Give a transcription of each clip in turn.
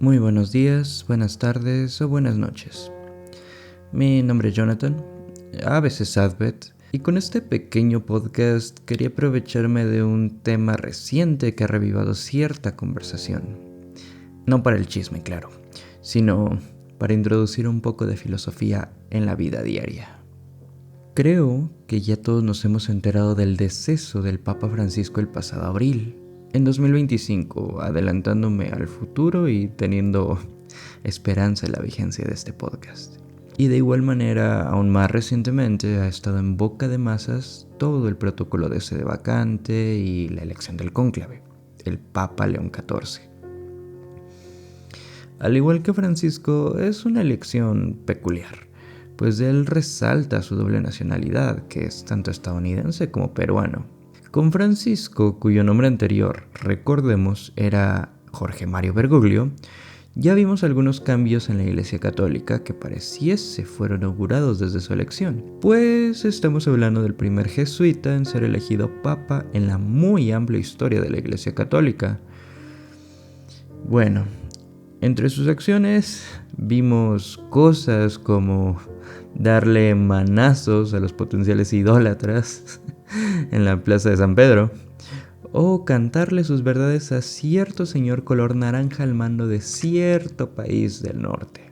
Muy buenos días, buenas tardes o buenas noches. Mi nombre es Jonathan, a veces Advet, y con este pequeño podcast quería aprovecharme de un tema reciente que ha revivado cierta conversación. No para el chisme, claro, sino para introducir un poco de filosofía en la vida diaria. Creo que ya todos nos hemos enterado del deceso del Papa Francisco el pasado abril. En 2025, adelantándome al futuro y teniendo esperanza en la vigencia de este podcast. Y de igual manera, aún más recientemente, ha estado en boca de masas todo el protocolo de sede vacante y la elección del cónclave, el Papa León XIV. Al igual que Francisco, es una elección peculiar, pues él resalta su doble nacionalidad, que es tanto estadounidense como peruano. Con Francisco, cuyo nombre anterior, recordemos, era Jorge Mario Bergoglio, ya vimos algunos cambios en la Iglesia Católica que pareciese fueron augurados desde su elección, pues estamos hablando del primer jesuita en ser elegido papa en la muy amplia historia de la Iglesia Católica. Bueno, entre sus acciones vimos cosas como darle manazos a los potenciales idólatras en la plaza de San Pedro, o cantarle sus verdades a cierto señor color naranja al mando de cierto país del norte.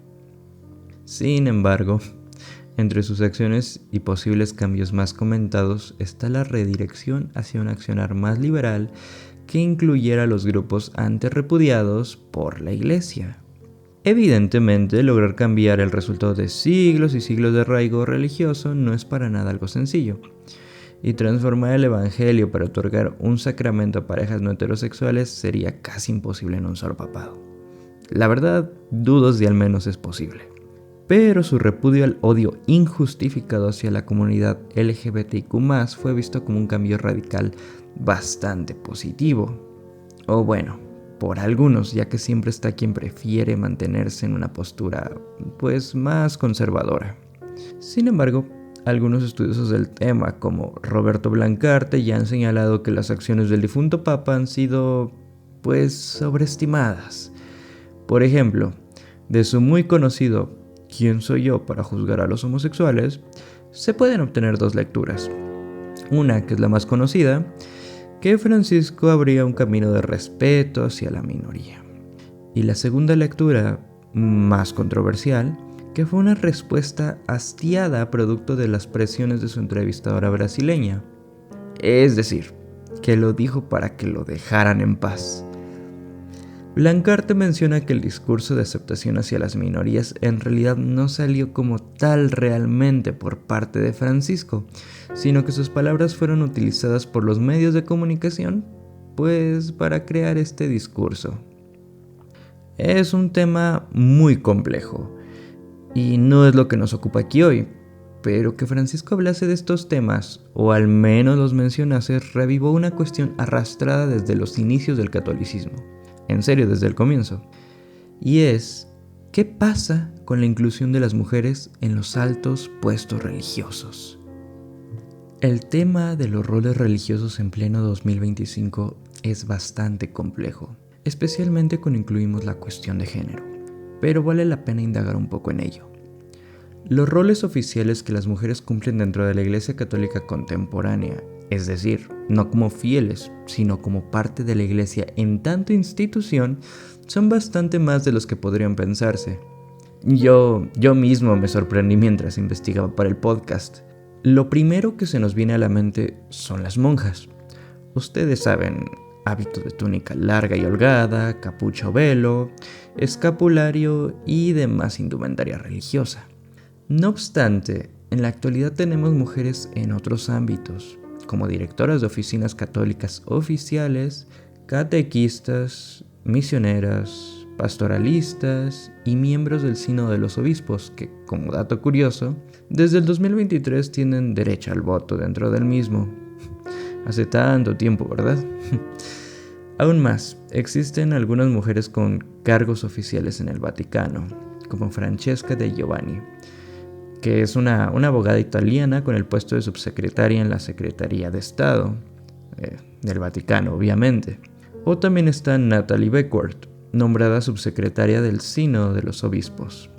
Sin embargo, entre sus acciones y posibles cambios más comentados está la redirección hacia un accionar más liberal que incluyera a los grupos antes repudiados por la Iglesia. Evidentemente, lograr cambiar el resultado de siglos y siglos de arraigo religioso no es para nada algo sencillo. Y transformar el evangelio para otorgar un sacramento a parejas no heterosexuales sería casi imposible en un solo papado. La verdad, dudo si al menos es posible. Pero su repudio al odio injustificado hacia la comunidad LGBTIQ+, fue visto como un cambio radical bastante positivo. O bueno, por algunos, ya que siempre está quien prefiere mantenerse en una postura, pues, más conservadora. Sin embargo, algunos estudiosos del tema, como Roberto Blancarte, ya han señalado que las acciones del difunto Papa han sido, pues, sobreestimadas. Por ejemplo, de su muy conocido ¿Quién soy yo para juzgar a los homosexuales?, se pueden obtener dos lecturas. Una, que es la más conocida, que Francisco abría un camino de respeto hacia la minoría. Y la segunda lectura, más controversial, que fue una respuesta hastiada producto de las presiones de su entrevistadora brasileña. Es decir, que lo dijo para que lo dejaran en paz. Blancarte menciona que el discurso de aceptación hacia las minorías en realidad no salió como tal realmente por parte de Francisco, sino que sus palabras fueron utilizadas por los medios de comunicación, pues, para crear este discurso. Es un tema muy complejo, y no es lo que nos ocupa aquí hoy, pero que Francisco hablase de estos temas, o al menos los mencionase, revivó una cuestión arrastrada desde los inicios del catolicismo. En serio, desde el comienzo. Y es, ¿qué pasa con la inclusión de las mujeres en los altos puestos religiosos? El tema de los roles religiosos en pleno 2025 es bastante complejo, especialmente cuando incluimos la cuestión de género, pero vale la pena indagar un poco en ello. Los roles oficiales que las mujeres cumplen dentro de la Iglesia Católica contemporánea, es decir, no como fieles, sino como parte de la Iglesia en tanto institución, son bastante más de los que podrían pensarse. Yo mismo me sorprendí mientras investigaba para el podcast. Lo primero que se nos viene a la mente son las monjas. Ustedes saben, hábito de túnica larga y holgada, capucha o velo, escapulario y demás indumentaria religiosa. No obstante, en la actualidad tenemos mujeres en otros ámbitos, como directoras de oficinas católicas oficiales, catequistas, misioneras, pastoralistas y miembros del Sínodo de los Obispos, que, como dato curioso, desde el 2023 tienen derecho al voto dentro del mismo. Hace tanto tiempo, ¿verdad? Aún más, existen algunas mujeres con cargos oficiales en el Vaticano, como Francesca De Giovanni, que es una abogada italiana con el puesto de subsecretaria en la Secretaría de Estado, del Vaticano, obviamente. O también está Natalie Beckworth, nombrada subsecretaria del Sínodo de los Obispos.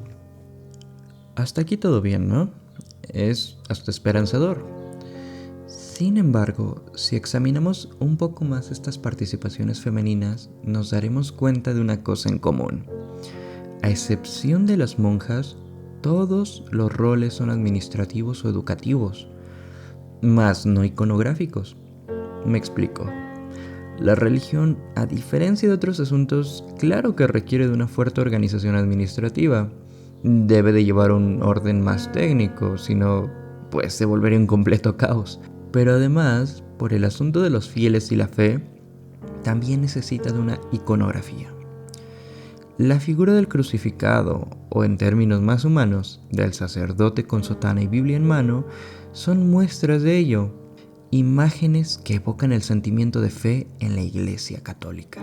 Hasta aquí todo bien, ¿no? Es hasta esperanzador. Sin embargo, si examinamos un poco más estas participaciones femeninas, nos daremos cuenta de una cosa en común. A excepción de las monjas, todos los roles son administrativos o educativos, más no iconográficos. Me explico. La religión, a diferencia de otros asuntos, claro que requiere de una fuerte organización administrativa. Debe de llevar un orden más técnico, si no, pues se volvería un completo caos. Pero además, por el asunto de los fieles y la fe, también necesita de una iconografía. La figura del crucificado, o en términos más humanos, del sacerdote con sotana y Biblia en mano, son muestras de ello, imágenes que evocan el sentimiento de fe en la Iglesia Católica.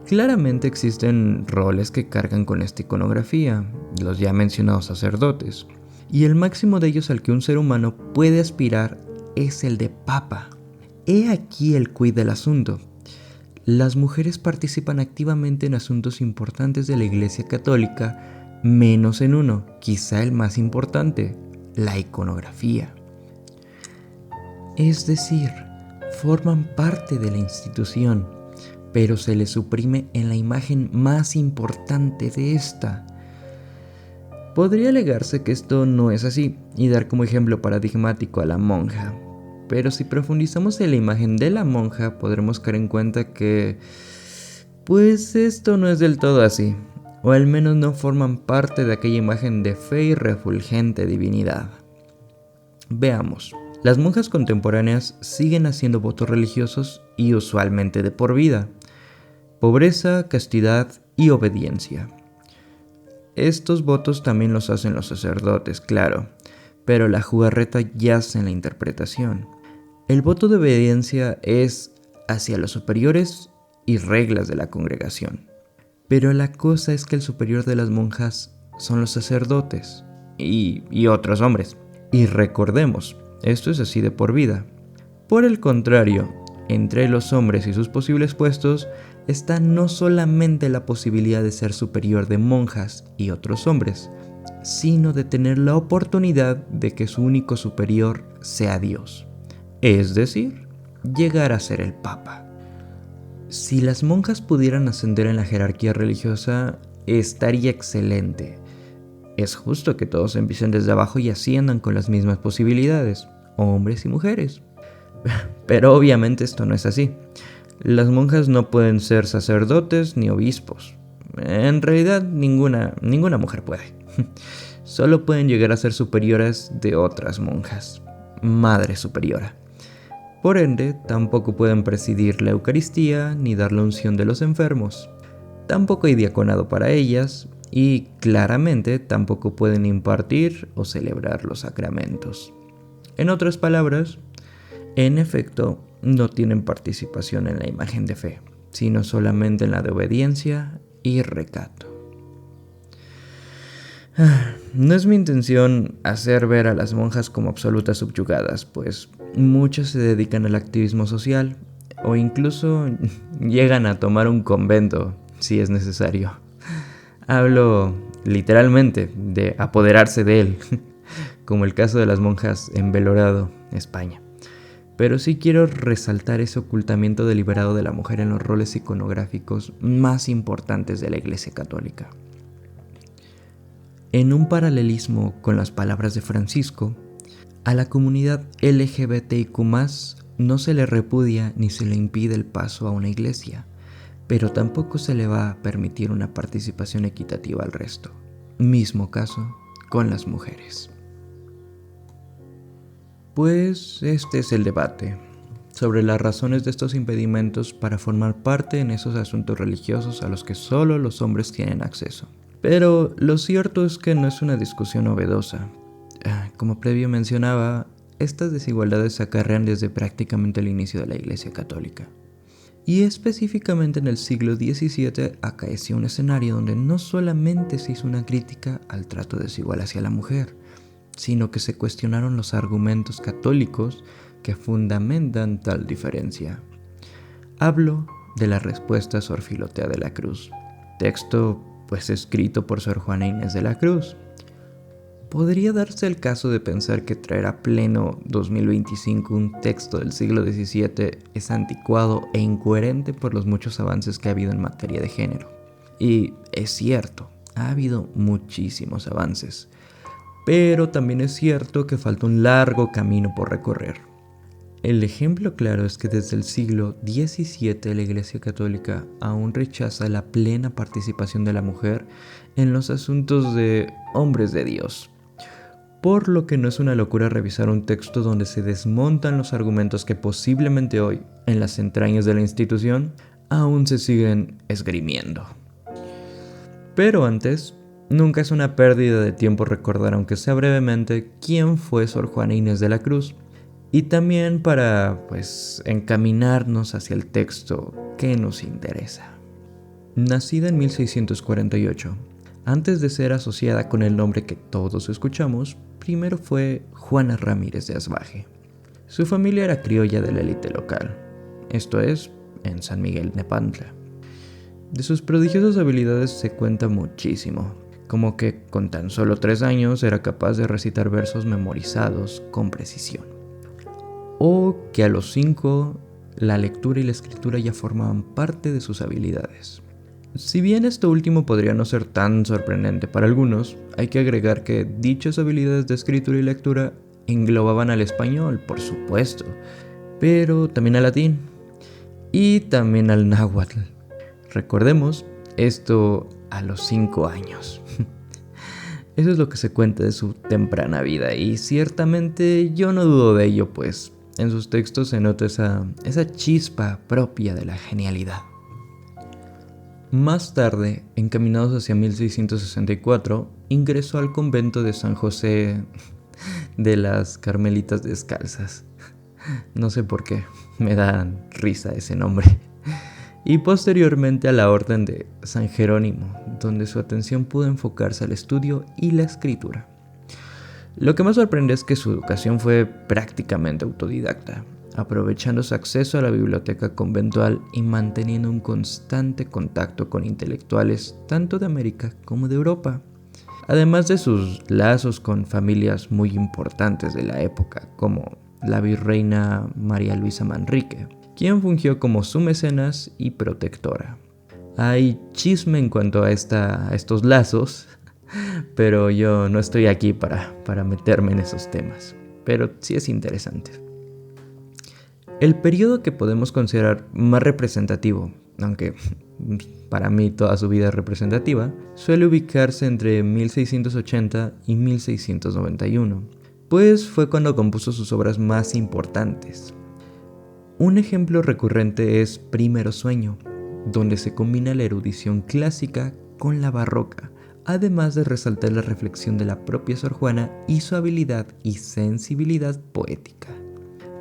Claramente existen roles que cargan con esta iconografía, los ya mencionados sacerdotes, y el máximo de ellos al que un ser humano puede aspirar es el de papa. He aquí el quid del asunto. Las mujeres participan activamente en asuntos importantes de la Iglesia Católica, menos en uno, quizá el más importante, la iconografía. Es decir, forman parte de la institución, pero se les suprime en la imagen más importante de esta. Podría alegarse que esto no es así y dar como ejemplo paradigmático a la monja, pero si profundizamos en la imagen de la monja podremos caer en cuenta que, pues esto no es del todo así, o al menos no forman parte de aquella imagen de fe y refulgente divinidad. Veamos. Las monjas contemporáneas siguen haciendo votos religiosos y usualmente de por vida. Pobreza, castidad y obediencia. Estos votos también los hacen los sacerdotes, claro, pero la jugarreta yace en la interpretación. El voto de obediencia es hacia los superiores y reglas de la congregación. Pero la cosa es que el superior de las monjas son los sacerdotes y otros hombres. Y recordemos, esto es así de por vida. Por el contrario, entre los hombres y sus posibles puestos está no solamente la posibilidad de ser superior de monjas y otros hombres, sino de tener la oportunidad de que su único superior sea Dios, es decir, llegar a ser el Papa. Si las monjas pudieran ascender en la jerarquía religiosa, estaría excelente. Es justo que todos empiecen desde abajo y asciendan con las mismas posibilidades, hombres y mujeres. Pero obviamente esto no es así. Las monjas no pueden ser sacerdotes ni obispos. En realidad ninguna mujer puede. Solo pueden llegar a ser superioras de otras monjas, madre superiora. Por ende, tampoco pueden presidir la Eucaristía ni dar la unción de los enfermos. Tampoco hay diaconado para ellas y claramente tampoco pueden impartir o celebrar los sacramentos. En otras palabras, en efecto, no tienen participación en la imagen de fe, sino solamente en la de obediencia y recato. No es mi intención hacer ver a las monjas como absolutas subyugadas, pues muchas se dedican al activismo social o incluso llegan a tomar un convento si es necesario. Hablo literalmente de apoderarse de él, como el caso de las monjas en Belorado, España. Pero sí quiero resaltar ese ocultamiento deliberado de la mujer en los roles iconográficos más importantes de la Iglesia Católica. En un paralelismo con las palabras de Francisco, a la comunidad LGBTIQ+, no se le repudia ni se le impide el paso a una iglesia, pero tampoco se le va a permitir una participación equitativa al resto. Mismo caso con las mujeres. Pues este es el debate sobre las razones de estos impedimentos para formar parte en esos asuntos religiosos a los que solo los hombres tienen acceso. Pero lo cierto es que no es una discusión novedosa. Como previo mencionaba, estas desigualdades se acarrean desde prácticamente el inicio de la Iglesia Católica. Y específicamente en el siglo XVII acaeció un escenario donde no solamente se hizo una crítica al trato desigual hacia la mujer, sino que se cuestionaron los argumentos católicos que fundamentan tal diferencia. Hablo de la respuesta Sor Filotea de la Cruz, texto pues escrito por Sor Juana Inés de la Cruz. Podría darse el caso de pensar que traer a pleno 2025 un texto del siglo XVII es anticuado e incoherente por los muchos avances que ha habido en materia de género. Y es cierto, ha habido muchísimos avances, pero también es cierto que falta un largo camino por recorrer. El ejemplo claro es que desde el siglo XVII la Iglesia Católica aún rechaza la plena participación de la mujer en los asuntos de hombres de Dios. Por lo que no es una locura revisar un texto donde se desmontan los argumentos que posiblemente hoy, en las entrañas de la institución, aún se siguen esgrimiendo. Pero antes, nunca es una pérdida de tiempo recordar, aunque sea brevemente, quién fue Sor Juana Inés de la Cruz. Y también para, encaminarnos hacia el texto que nos interesa. Nacida en 1648, antes de ser asociada con el nombre que todos escuchamos, primero fue Juana Ramírez de Asbaje. Su familia era criolla de la élite local, esto es, en San Miguel Nepantla. De sus prodigiosas habilidades se cuenta muchísimo, como que con tan solo 3 años era capaz de recitar versos memorizados con precisión. O que a los 5 la lectura y la escritura ya formaban parte de sus habilidades. Si bien esto último podría no ser tan sorprendente para algunos, hay que agregar que dichas habilidades de escritura y lectura englobaban al español, por supuesto, pero también al latín y también al náhuatl. Recordemos, esto a los 5 años. Eso es lo que se cuenta de su temprana vida y ciertamente yo no dudo de ello, pues en sus textos se nota esa chispa propia de la genialidad. Más tarde, encaminados hacia 1664, ingresó al convento de San José de las Carmelitas Descalzas. No sé por qué, me da risa ese nombre. Y posteriormente a la orden de San Jerónimo, donde su atención pudo enfocarse al estudio y la escritura. Lo que más sorprende es que su educación fue prácticamente autodidacta, aprovechando su acceso a la biblioteca conventual y manteniendo un constante contacto con intelectuales tanto de América como de Europa, además de sus lazos con familias muy importantes de la época, como la virreina María Luisa Manrique, quien fungió como su mecenas y protectora. Hay chisme en cuanto a estos lazos, pero yo no estoy aquí para meterme en esos temas, pero sí es interesante. El periodo que podemos considerar más representativo, aunque para mí toda su vida es representativa, suele ubicarse entre 1680 y 1691, pues fue cuando compuso sus obras más importantes. Un ejemplo recurrente es Primero Sueño, donde se combina la erudición clásica con la barroca, además de resaltar la reflexión de la propia Sor Juana y su habilidad y sensibilidad poética.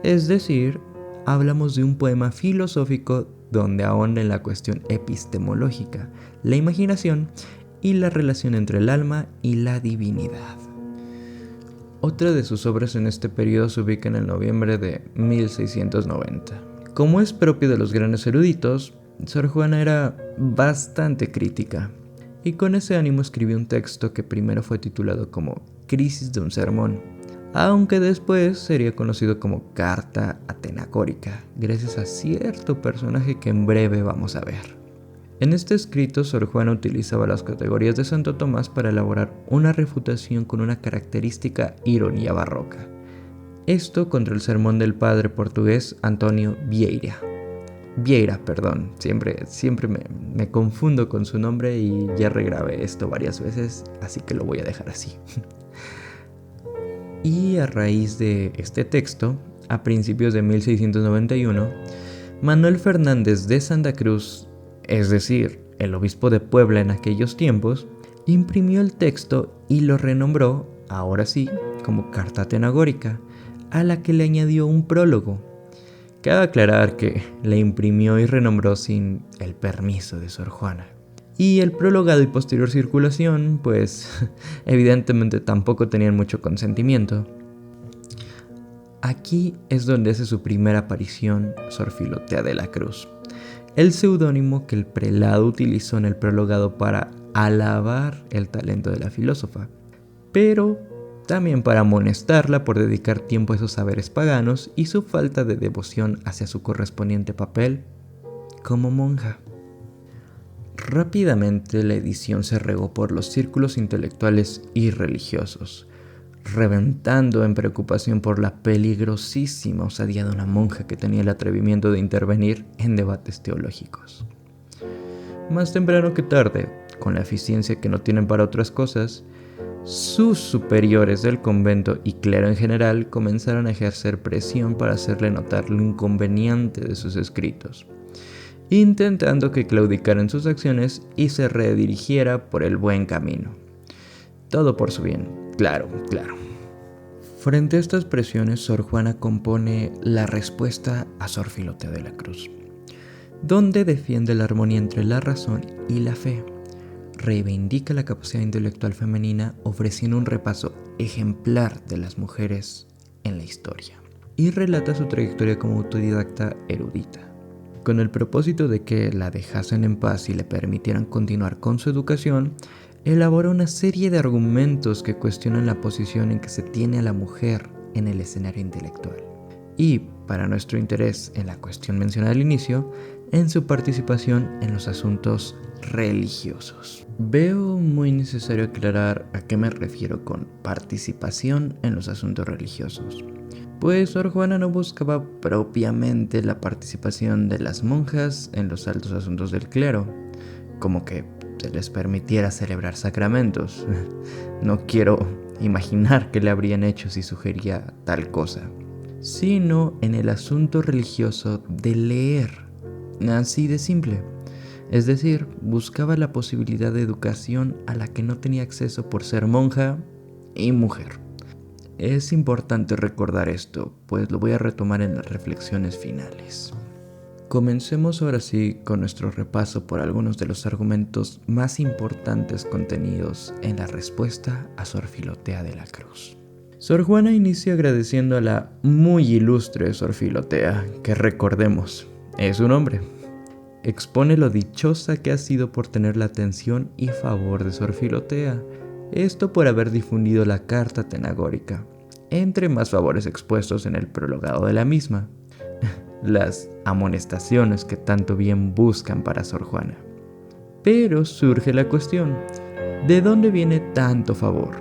Es decir, hablamos de un poema filosófico donde ahonda en la cuestión epistemológica, la imaginación y la relación entre el alma y la divinidad. Otra de sus obras en este periodo se ubica en el noviembre de 1690. Como es propio de los grandes eruditos, Sor Juana era bastante crítica, y con ese ánimo escribió un texto que primero fue titulado como Crisis de un sermón, aunque después sería conocido como Carta Atenagórica, gracias a cierto personaje que en breve vamos a ver. En este escrito, Sor Juana utilizaba las categorías de Santo Tomás para elaborar una refutación con una característica ironía barroca. Esto contra el sermón del padre portugués Antonio Vieira, siempre me confundo con su nombre y ya regrabé esto varias veces, así que lo voy a dejar así. Y a raíz de este texto, a principios de 1691, Manuel Fernández de Santa Cruz, es decir, el obispo de Puebla en aquellos tiempos, imprimió el texto y lo renombró, ahora sí, como Carta Atenagórica, a la que le añadió un prólogo. Cabe aclarar que la imprimió y renombró sin el permiso de Sor Juana. Y el prologado y posterior circulación, evidentemente tampoco tenían mucho consentimiento. Aquí es donde hace su primera aparición Sor Filotea de la Cruz, el seudónimo que el prelado utilizó en el prologado para alabar el talento de la filósofa, pero también para amonestarla por dedicar tiempo a esos saberes paganos y su falta de devoción hacia su correspondiente papel como monja. Rápidamente la edición se regó por los círculos intelectuales y religiosos, reventando en preocupación por la peligrosísima osadía de una monja que tenía el atrevimiento de intervenir en debates teológicos. Más temprano que tarde, con la eficiencia que no tienen para otras cosas, sus superiores del convento y clero en general comenzaron a ejercer presión para hacerle notar lo inconveniente de sus escritos, intentando que claudicara en sus acciones y se redirigiera por el buen camino. Todo por su bien, claro. Frente a estas presiones, Sor Juana compone la respuesta a Sor Filotea de la Cruz, donde defiende la armonía entre la razón y la fe. Reivindica la capacidad intelectual femenina ofreciendo un repaso ejemplar de las mujeres en la historia y relata su trayectoria como autodidacta erudita, con el propósito de que la dejasen en paz y le permitieran continuar con su educación. Elabora una serie de argumentos que cuestionan la posición en que se tiene a la mujer en el escenario intelectual y, para nuestro interés en la cuestión mencionada al inicio, en su participación en los asuntos religiosos. Veo muy necesario aclarar a qué me refiero con participación en los asuntos religiosos, pues Sor Juana no buscaba propiamente la participación de las monjas en los altos asuntos del clero, como que se les permitiera celebrar sacramentos. No quiero imaginar qué le habrían hecho si sugería tal cosa, sino en el asunto religioso de leer, así de simple. Es decir, buscaba la posibilidad de educación a la que no tenía acceso por ser monja y mujer. Es importante recordar esto, pues lo voy a retomar en las reflexiones finales. Comencemos ahora sí con nuestro repaso por algunos de los argumentos más importantes contenidos en la respuesta a Sor Filotea de la Cruz. Sor Juana inicia agradeciendo a la muy ilustre Sor Filotea, que recordemos, es un hombre. Expone lo dichosa que ha sido por tener la atención y favor de Sor Filotea, esto por haber difundido la carta tenagórica, entre más favores expuestos en el prologado de la misma. Las amonestaciones que tanto bien buscan para Sor Juana. Pero surge la cuestión, ¿de dónde viene tanto favor?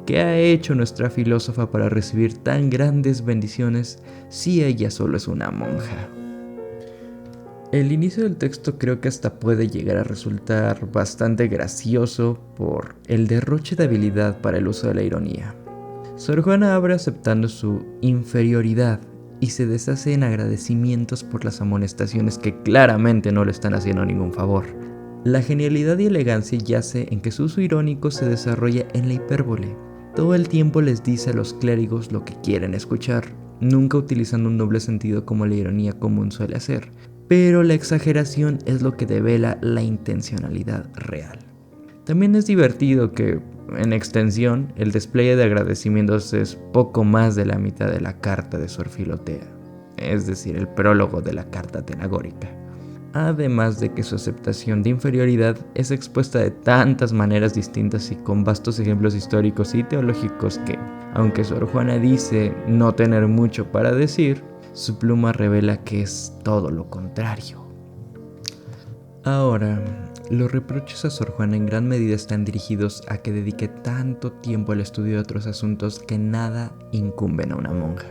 ¿Qué ha hecho nuestra filósofa para recibir tan grandes bendiciones si ella solo es una monja? El inicio del texto creo que hasta puede llegar a resultar bastante gracioso por el derroche de habilidad para el uso de la ironía. Sor Juana abre aceptando su inferioridad y se deshace en agradecimientos por las amonestaciones que claramente no le están haciendo ningún favor. La genialidad y elegancia yace en que su uso irónico se desarrolla en la hipérbole. Todo el tiempo les dice a los clérigos lo que quieren escuchar, nunca utilizando un doble sentido como la ironía común suele hacer, pero la exageración es lo que devela la intencionalidad real. También es divertido que, en extensión, el despliegue de agradecimientos es poco más de la mitad de la carta de Sor Filotea, es decir, el prólogo de la carta tenagórica. Además de que su aceptación de inferioridad es expuesta de tantas maneras distintas y con vastos ejemplos históricos y teológicos que, aunque Sor Juana dice no tener mucho para decir, su pluma revela que es todo lo contrario. Ahora, los reproches a Sor Juana en gran medida están dirigidos a que dedique tanto tiempo al estudio de otros asuntos que nada incumben a una monja,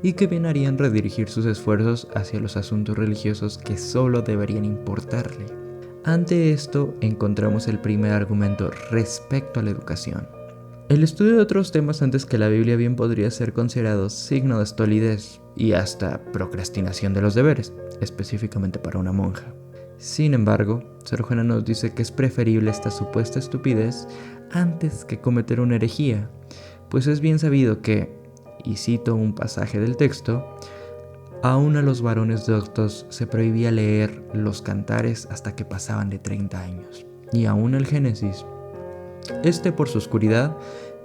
y que bien harían redirigir sus esfuerzos hacia los asuntos religiosos que solo deberían importarle. Ante esto encontramos el primer argumento respecto a la educación. El estudio de otros temas antes que la Biblia bien podría ser considerado signo de estolidez y hasta procrastinación de los deberes, específicamente para una monja. Sin embargo, Sor Juana nos dice que es preferible esta supuesta estupidez antes que cometer una herejía, pues es bien sabido que, y cito un pasaje del texto, aún a los varones doctos se prohibía leer los cantares hasta que pasaban de 30 años, y aún el Génesis. Por su oscuridad,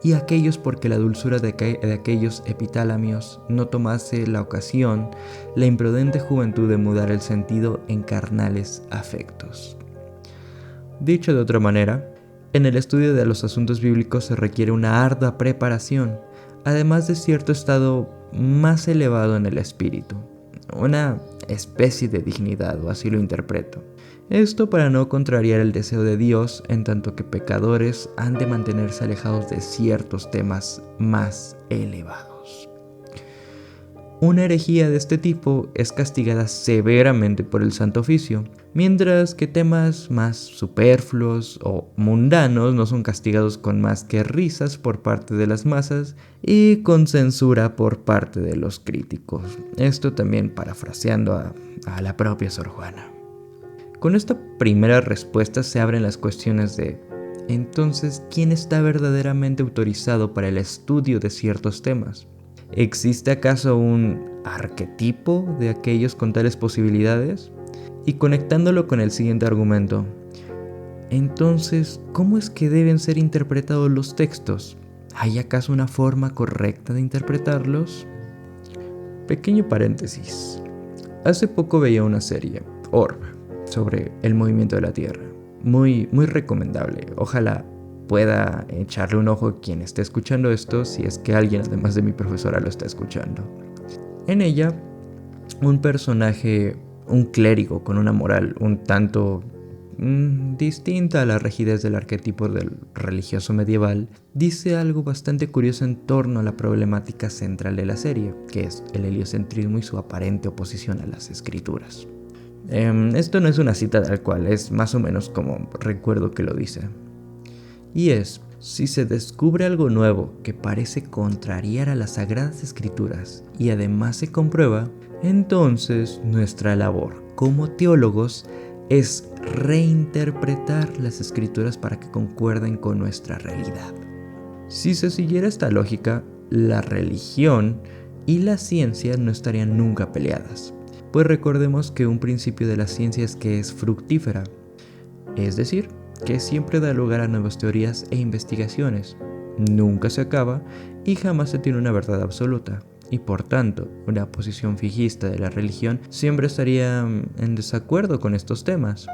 y aquellos porque la dulzura de aquellos epitálamios no tomase la ocasión, la imprudente juventud de mudar el sentido en carnales afectos. Dicho de otra manera, en el estudio de los asuntos bíblicos se requiere una ardua preparación, además de cierto estado más elevado en el espíritu, una especie de dignidad, o así lo interpreto. Esto para no contrariar el deseo de Dios, en tanto que pecadores han de mantenerse alejados de ciertos temas más elevados. Una herejía de este tipo es castigada severamente por el Santo Oficio, mientras que temas más superfluos o mundanos no son castigados con más que risas por parte de las masas y con censura por parte de los críticos. Esto también parafraseando a la propia Sor Juana. Con esta primera respuesta se abren las cuestiones de, entonces, ¿quién está verdaderamente autorizado para el estudio de ciertos temas? ¿Existe acaso un arquetipo de aquellos con tales posibilidades? Y conectándolo con el siguiente argumento, entonces, ¿cómo es que deben ser interpretados los textos? ¿Hay acaso una forma correcta de interpretarlos? Pequeño paréntesis. Hace poco veía una serie, Orb, sobre el movimiento de la Tierra. Muy recomendable. Ojalá pueda echarle un ojo a quien esté escuchando esto, si es que alguien además de mi profesora lo está escuchando. En ella, un personaje, un clérigo con una moral un tanto distinta a la rigidez del arquetipo del religioso medieval, dice algo bastante curioso en torno a la problemática central de la serie, que es el heliocentrismo y su aparente oposición a las escrituras. Esto no es una cita tal cual, es más o menos como recuerdo que lo dice. Y es, si se descubre algo nuevo que parece contrariar a las sagradas escrituras y además se comprueba, entonces nuestra labor como teólogos es reinterpretar las escrituras para que concuerden con nuestra realidad. Si se siguiera esta lógica, la religión y la ciencia no estarían nunca peleadas. Pues recordemos que un principio de la ciencia es que es fructífera, es decir, que siempre da lugar a nuevas teorías e investigaciones, nunca se acaba y jamás se tiene una verdad absoluta, y por tanto, una posición fijista de la religión siempre estaría en desacuerdo con estos temas.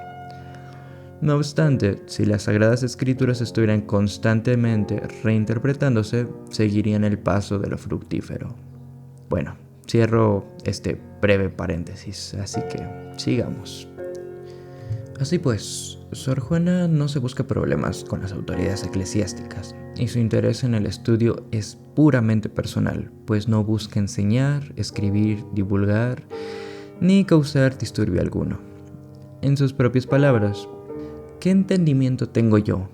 No obstante, si las Sagradas Escrituras estuvieran constantemente reinterpretándose, seguirían el paso de lo fructífero. Bueno, cierro este breve paréntesis, así que sigamos. Así pues, Sor Juana no se busca problemas con las autoridades eclesiásticas, y su interés en el estudio es puramente personal, pues no busca enseñar, escribir, divulgar, ni causar disturbio alguno. En sus propias palabras, ¿qué entendimiento tengo yo?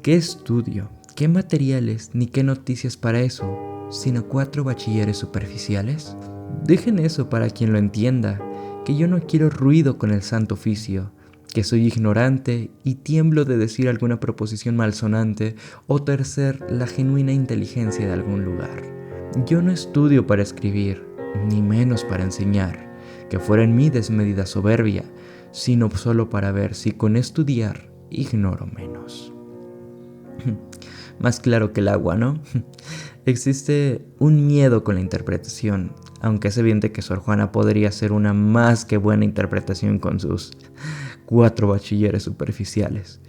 ¿Qué estudio? ¿Qué materiales ni qué noticias para eso? ¿Sino 4 bachilleres superficiales? Dejen eso para quien lo entienda, que yo no quiero ruido con el Santo Oficio, que soy ignorante y tiemblo de decir alguna proposición malsonante o tercer la genuina inteligencia de algún lugar. Yo no estudio para escribir, ni menos para enseñar, que fuera en mí desmedida soberbia, sino solo para ver si con estudiar ignoro menos. Más claro que el agua, ¿no? Existe un miedo con la interpretación, aunque es evidente que Sor Juana podría hacer una más que buena interpretación con sus 4 bachilleres superficiales.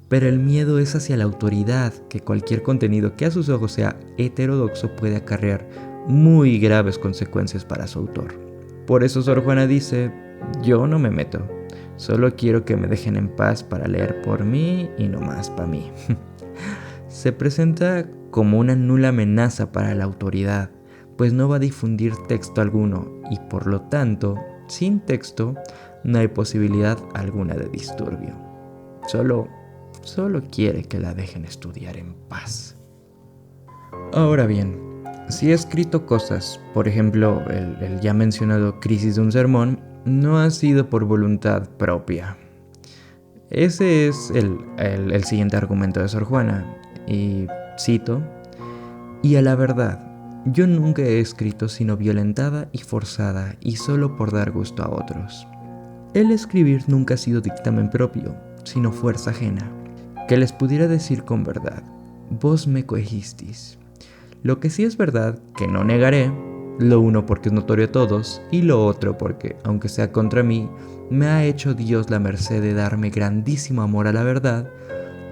Pero el miedo es hacia la autoridad, que cualquier contenido que a sus ojos sea heterodoxo puede acarrear muy graves consecuencias para su autor. Por eso Sor Juana dice, yo no me meto, solo quiero que me dejen en paz para leer por mí y no más para mí. Se presenta como una nula amenaza para la autoridad, pues no va a difundir texto alguno y por lo tanto, sin texto, no hay posibilidad alguna de disturbio. Solo quiere que la dejen estudiar en paz. Ahora bien, si he escrito cosas, por ejemplo, el ya mencionado Crisis de un sermón, no ha sido por voluntad propia. Ese es el siguiente argumento de Sor Juana, y cito, y a la verdad, yo nunca he escrito sino violentada y forzada y solo por dar gusto a otros. El escribir nunca ha sido dictamen propio, sino fuerza ajena. Que les pudiera decir con verdad, vos me coegistis. Lo que sí es verdad, que no negaré, lo uno porque es notorio a todos, y lo otro porque, aunque sea contra mí, me ha hecho Dios la merced de darme grandísimo amor a la verdad,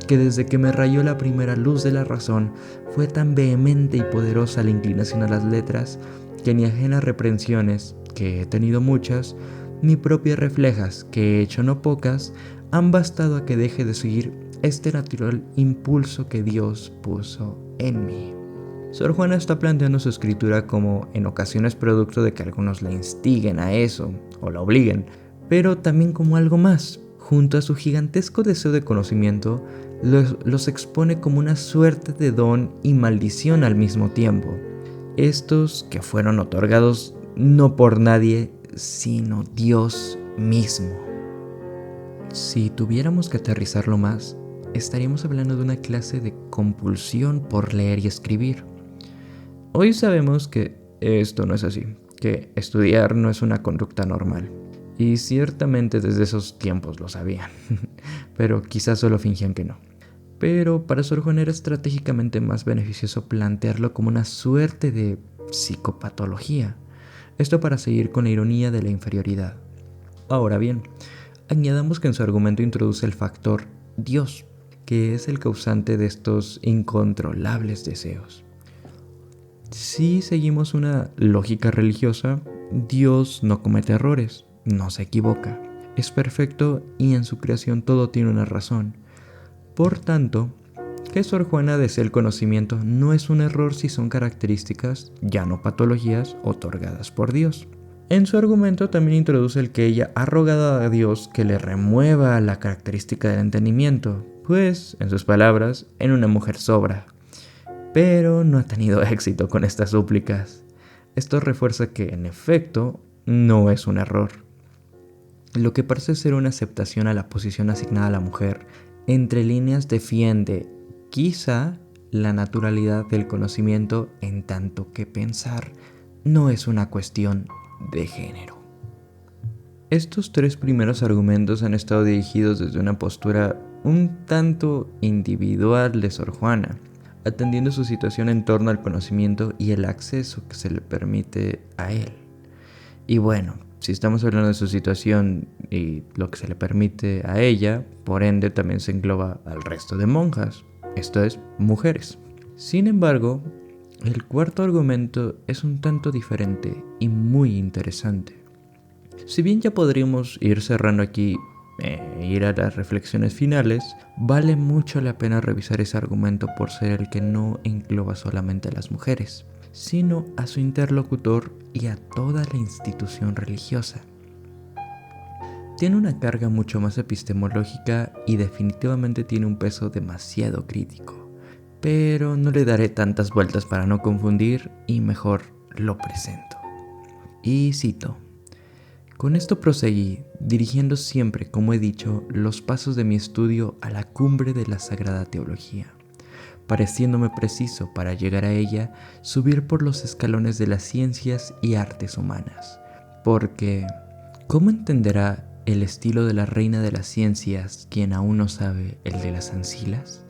que desde que me rayó la primera luz de la razón, fue tan vehemente y poderosa la inclinación a las letras, que ni ajenas reprensiones, que he tenido muchas, ni propias reflejas, que he hecho no pocas, han bastado a que deje de seguir este natural impulso que Dios puso en mí. Sor Juana está planteando su escritura como en ocasiones producto de que algunos la instiguen a eso o la obliguen, pero también como algo más. Junto a su gigantesco deseo de conocimiento, los expone como una suerte de don y maldición al mismo tiempo. Estos que fueron otorgados no por nadie, sino Dios mismo. Si tuviéramos que aterrizarlo más, estaríamos hablando de una clase de compulsión por leer y escribir. Hoy sabemos que esto no es así, que estudiar no es una conducta normal. Y ciertamente desde esos tiempos lo sabían, pero quizás solo fingían que no. Pero para Sor Juana era estratégicamente más beneficioso plantearlo como una suerte de psicopatología. Esto para seguir con la ironía de la inferioridad. Ahora bien, añadamos que en su argumento introduce el factor Dios, que es el causante de estos incontrolables deseos. Si seguimos una lógica religiosa, Dios no comete errores, no se equivoca, es perfecto y en su creación todo tiene una razón. Por tanto, que Sor Juana desee el conocimiento no es un error si son características, ya no patologías, otorgadas por Dios. En su argumento también introduce el que ella ha rogado a Dios que le remueva la característica del entendimiento, pues, en sus palabras, en una mujer sobra. Pero no ha tenido éxito con estas súplicas. Esto refuerza que, en efecto, no es un error. Lo que parece ser una aceptación a la posición asignada a la mujer, entre líneas defiende, quizá, la naturalidad del conocimiento en tanto que pensar no es una cuestión de género. Estos tres primeros argumentos han estado dirigidos desde una postura un tanto individual de Sor Juana, atendiendo su situación en torno al conocimiento y el acceso que se le permite a él. Y bueno, si estamos hablando de su situación y lo que se le permite a ella, por ende también se engloba al resto de monjas, esto es, mujeres. Sin embargo, el cuarto argumento es un tanto diferente y muy interesante. Si bien ya podríamos ir cerrando aquí ir a las reflexiones finales, vale mucho la pena revisar ese argumento por ser el que no engloba solamente a las mujeres, sino a su interlocutor y a toda la institución religiosa. Tiene una carga mucho más epistemológica y definitivamente tiene un peso demasiado crítico, pero no le daré tantas vueltas para no confundir y mejor lo presento. Y cito: con esto proseguí, dirigiendo siempre, como he dicho, los pasos de mi estudio a la cumbre de la Sagrada Teología, pareciéndome preciso para llegar a ella subir por los escalones de las ciencias y artes humanas, porque ¿cómo entenderá el estilo de la reina de las ciencias quien aún no sabe el de las ancilas?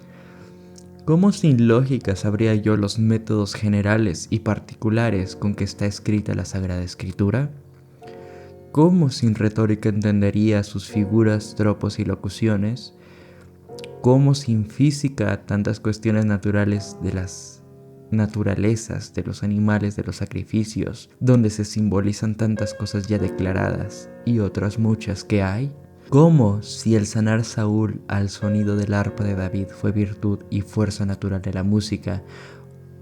¿Cómo sin lógica sabría yo los métodos generales y particulares con que está escrita la Sagrada Escritura? ¿Cómo sin retórica entendería sus figuras, tropos y locuciones? ¿Cómo sin física tantas cuestiones naturales de las naturalezas de los animales, de los sacrificios, donde se simbolizan tantas cosas ya declaradas y otras muchas que hay? ¿Cómo si el sanar Saúl al sonido del arpa de David fue virtud y fuerza natural de la música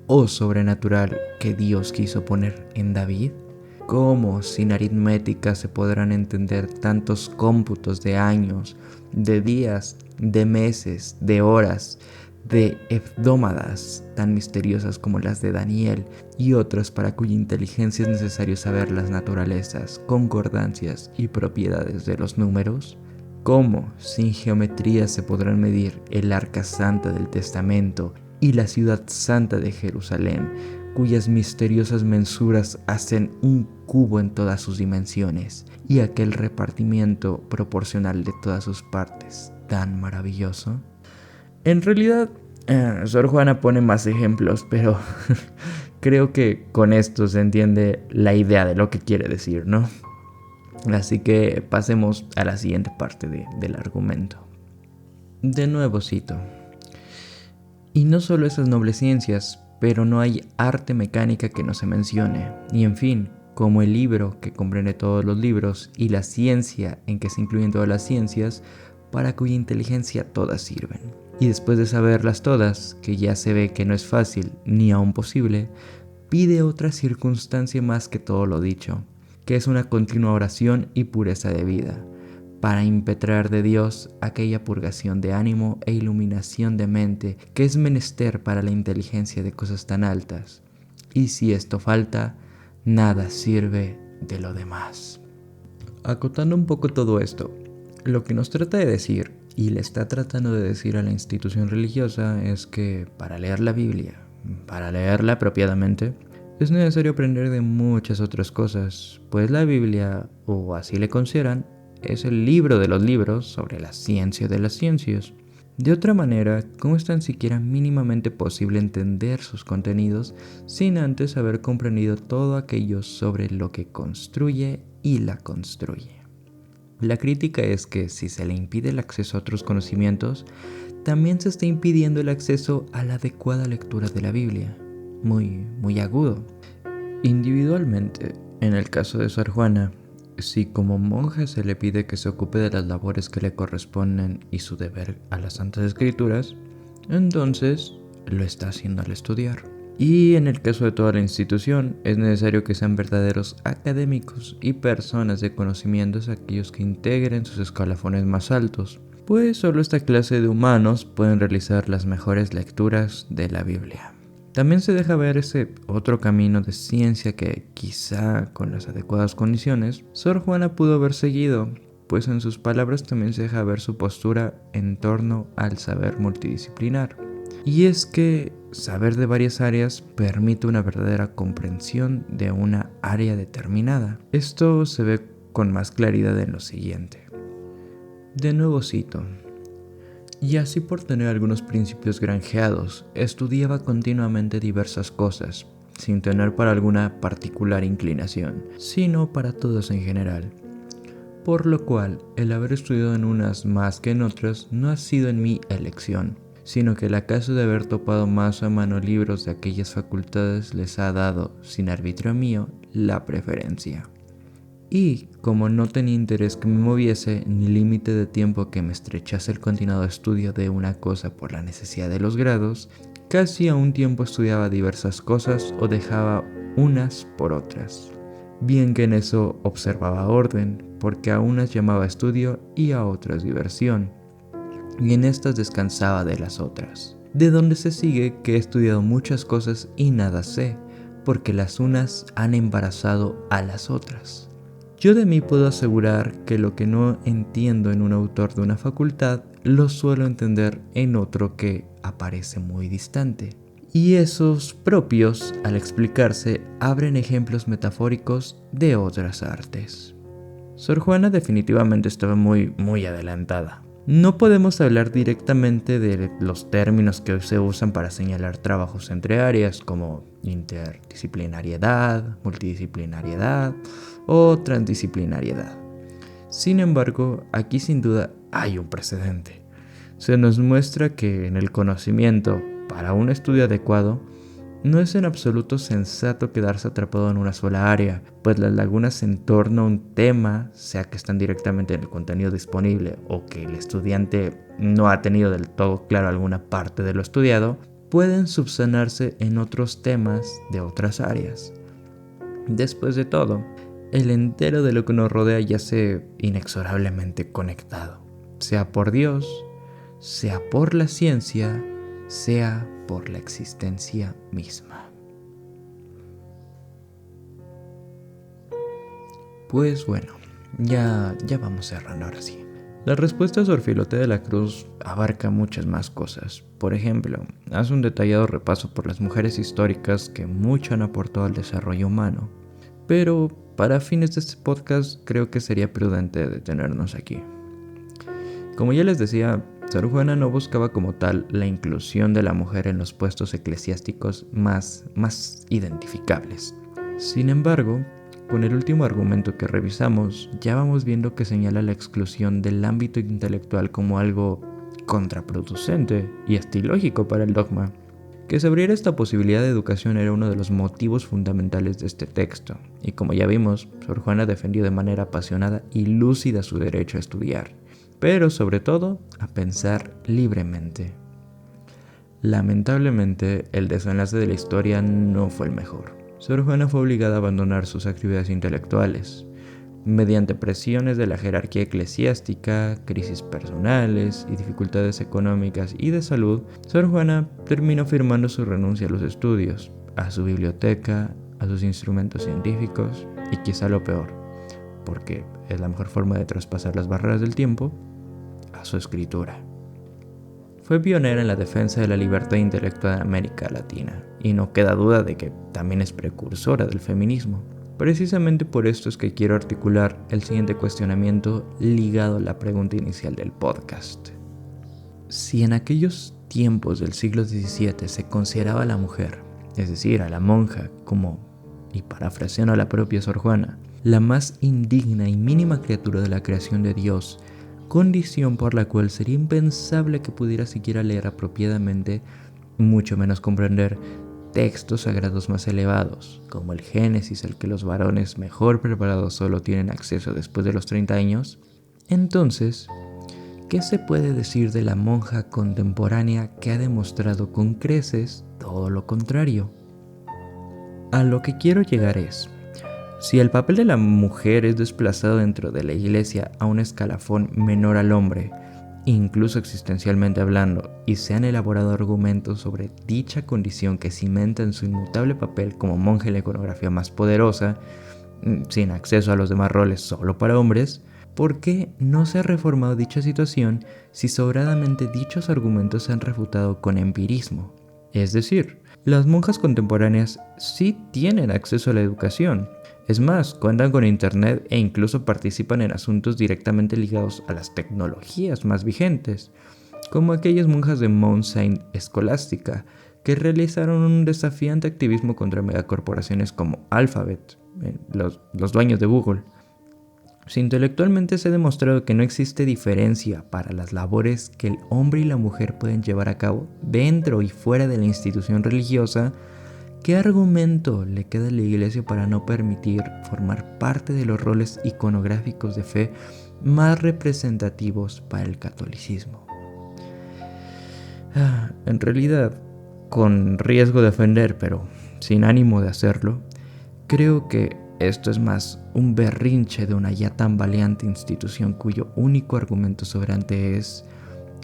o sobrenatural que Dios quiso poner en David? ¿Cómo sin aritmética se podrán entender tantos cómputos de años, de días, de meses, de horas, de hebdómadas tan misteriosas como las de Daniel y otras para cuya inteligencia es necesario saber las naturalezas, concordancias y propiedades de los números? ¿Cómo sin geometría se podrán medir el arca santa del testamento y la ciudad santa de Jerusalén, cuyas misteriosas mensuras hacen un cubo en todas sus dimensiones, y aquel repartimiento proporcional de todas sus partes tan maravilloso? En realidad, Sor Juana pone más ejemplos, pero creo que con esto se entiende la idea de lo que quiere decir, ¿no? Así que pasemos a la siguiente parte del argumento. De nuevo cito. Y no solo esas nobles ciencias, pero no hay arte mecánica que no se mencione. Y en fin, como el libro que comprende todos los libros y la ciencia en que se incluyen todas las ciencias, para cuya inteligencia todas sirven. Y después de saberlas todas, que ya se ve que no es fácil ni aún posible, pide otra circunstancia más que todo lo dicho, que es una continua oración y pureza de vida, para impetrar de Dios aquella purgación de ánimo e iluminación de mente que es menester para la inteligencia de cosas tan altas. Y si esto falta, nada sirve de lo demás. Acotando un poco todo esto, lo que nos trata de decir, y le está tratando de decir a la institución religiosa, es que para leer la Biblia, para leerla apropiadamente, es necesario aprender de muchas otras cosas, pues la Biblia, o así le consideran, es el libro de los libros sobre la ciencia de las ciencias. De otra manera, ¿cómo es tan siquiera mínimamente posible entender sus contenidos sin antes haber comprendido todo aquello sobre lo que construye y la construye? La crítica es que si se le impide el acceso a otros conocimientos, también se está impidiendo el acceso a la adecuada lectura de la Biblia. Muy agudo. Individualmente, en el caso de Sor Juana, si como monja se le pide que se ocupe de las labores que le corresponden y su deber a las Santas Escrituras, entonces lo está haciendo al estudiar. Y en el caso de toda la institución, es necesario que sean verdaderos académicos y personas de conocimientos aquellos que integren sus escalafones más altos, pues solo esta clase de humanos pueden realizar las mejores lecturas de la Biblia. También se deja ver ese otro camino de ciencia que, quizá con las adecuadas condiciones, Sor Juana pudo haber seguido, pues en sus palabras también se deja ver su postura en torno al saber multidisciplinar. Y es que saber de varias áreas permite una verdadera comprensión de una área determinada. Esto se ve con más claridad en lo siguiente. De nuevo cito. Y así por tener algunos principios granjeados, estudiaba continuamente diversas cosas, sin tener para alguna particular inclinación, sino para todas en general. Por lo cual, el haber estudiado en unas más que en otras no ha sido en mi elección, sino que el acaso de haber topado más a mano libros de aquellas facultades les ha dado, sin arbitrio mío, la preferencia. Y, como no tenía interés que me moviese, ni límite de tiempo que me estrechase el continuado estudio de una cosa por la necesidad de los grados, casi a un tiempo estudiaba diversas cosas o dejaba unas por otras. Bien que en eso observaba orden, porque a unas llamaba estudio y a otras diversión, y en estas descansaba de las otras. De donde se sigue que he estudiado muchas cosas y nada sé, porque las unas han embarazado a las otras. Yo de mí puedo asegurar que lo que no entiendo en un autor de una facultad, lo suelo entender en otro que aparece muy distante. Y esos propios, al explicarse, abren ejemplos metafóricos de otras artes. Sor Juana definitivamente estaba muy adelantada. No podemos hablar directamente de los términos que hoy se usan para señalar trabajos entre áreas como interdisciplinariedad, multidisciplinariedad o transdisciplinariedad. Sin embargo, aquí sin duda hay un precedente. Se nos muestra que en el conocimiento, para un estudio adecuado, no es en absoluto sensato quedarse atrapado en una sola área, pues las lagunas en torno a un tema, sea que están directamente en el contenido disponible o que el estudiante no ha tenido del todo claro alguna parte de lo estudiado, pueden subsanarse en otros temas de otras áreas. Después de todo, el entero de lo que nos rodea yace inexorablemente conectado, sea por Dios, sea por la ciencia, sea por la existencia misma. Pues bueno, ya vamos cerrando ahora sí. La respuesta a Sor Filotea de la Cruz abarca muchas más cosas. Por ejemplo, hace un detallado repaso por las mujeres históricas que mucho han aportado al desarrollo humano. Pero para fines de este podcast creo que sería prudente detenernos aquí. Como ya les decía, Sor Juana no buscaba como tal la inclusión de la mujer en los puestos eclesiásticos más identificables. Sin embargo, con el último argumento que revisamos, ya vamos viendo que señala la exclusión del ámbito intelectual como algo contraproducente y hasta ilógico para el dogma. Que se abriera esta posibilidad de educación era uno de los motivos fundamentales de este texto, y como ya vimos, Sor Juana defendió de manera apasionada y lúcida su derecho a estudiar, pero sobre todo a pensar libremente. Lamentablemente, el desenlace de la historia no fue el mejor. Sor Juana fue obligada a abandonar sus actividades intelectuales. Mediante presiones de la jerarquía eclesiástica, crisis personales y dificultades económicas y de salud, Sor Juana terminó firmando su renuncia a los estudios, a su biblioteca, a sus instrumentos científicos y quizá lo peor, porque es la mejor forma de traspasar las barreras del tiempo, a su escritura. Fue pionera en la defensa de la libertad intelectual en América Latina, y no queda duda de que también es precursora del feminismo. Precisamente por esto es que quiero articular el siguiente cuestionamiento ligado a la pregunta inicial del podcast. Si en aquellos tiempos del siglo XVII se consideraba a la mujer, es decir, a la monja, como, y parafraseando a la propia Sor Juana, la más indigna y mínima criatura de la creación de Dios, condición por la cual sería impensable que pudiera siquiera leer apropiadamente, mucho menos comprender textos sagrados más elevados, como el Génesis, al que los varones mejor preparados solo tienen acceso después de los 30 años, entonces, ¿qué se puede decir de la monja contemporánea que ha demostrado con creces todo lo contrario? A lo que quiero llegar es, si el papel de la mujer es desplazado dentro de la iglesia a un escalafón menor al hombre, incluso existencialmente hablando, y se han elaborado argumentos sobre dicha condición que cimentan su inmutable papel como monja en la iconografía más poderosa, sin acceso a los demás roles solo para hombres, ¿por qué no se ha reformado dicha situación si sobradamente dichos argumentos se han refutado con empirismo? Es decir, las monjas contemporáneas sí tienen acceso a la educación. Es más, cuentan con internet e incluso participan en asuntos directamente ligados a las tecnologías más vigentes, como aquellas monjas de Mount Saint Escolástica que realizaron un desafiante activismo contra megacorporaciones como Alphabet, los dueños de Google. Si intelectualmente se ha demostrado que no existe diferencia para las labores que el hombre y la mujer pueden llevar a cabo dentro y fuera de la institución religiosa, ¿qué argumento le queda a la iglesia para no permitir formar parte de los roles iconográficos de fe más representativos para el catolicismo? En realidad, con riesgo de ofender, pero sin ánimo de hacerlo, creo que esto es más un berrinche de una ya tan valiente institución cuyo único argumento sobrante es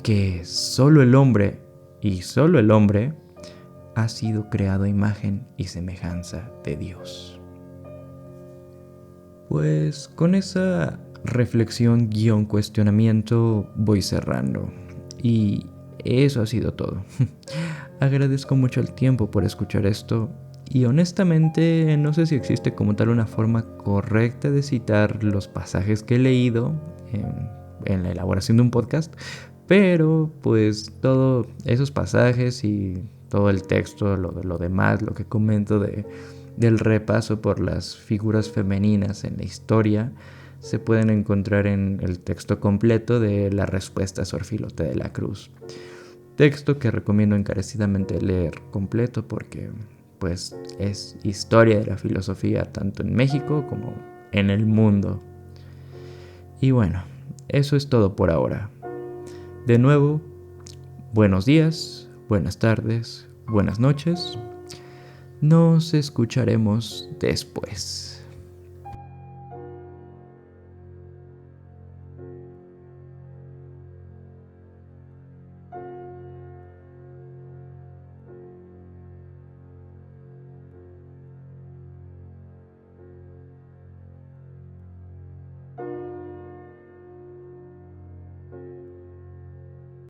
que solo el hombre, y solo el hombre, ha sido creado a imagen y semejanza de Dios. Pues con esa reflexión / cuestionamiento voy cerrando. Y eso ha sido todo. Agradezco mucho el tiempo por escuchar esto. Y honestamente no sé si existe como tal una forma correcta de citar los pasajes que he leído en la elaboración de un podcast. Pero pues todos esos pasajes y todo el texto, lo demás, lo que comento del repaso por las figuras femeninas en la historia, se pueden encontrar en el texto completo de La respuesta a Sor Filotea de la Cruz. Texto que recomiendo encarecidamente leer completo porque pues es historia de la filosofía tanto en México como en el mundo. Y bueno, eso es todo por ahora. De nuevo, buenos días, buenas tardes, buenas noches. Nos escucharemos después.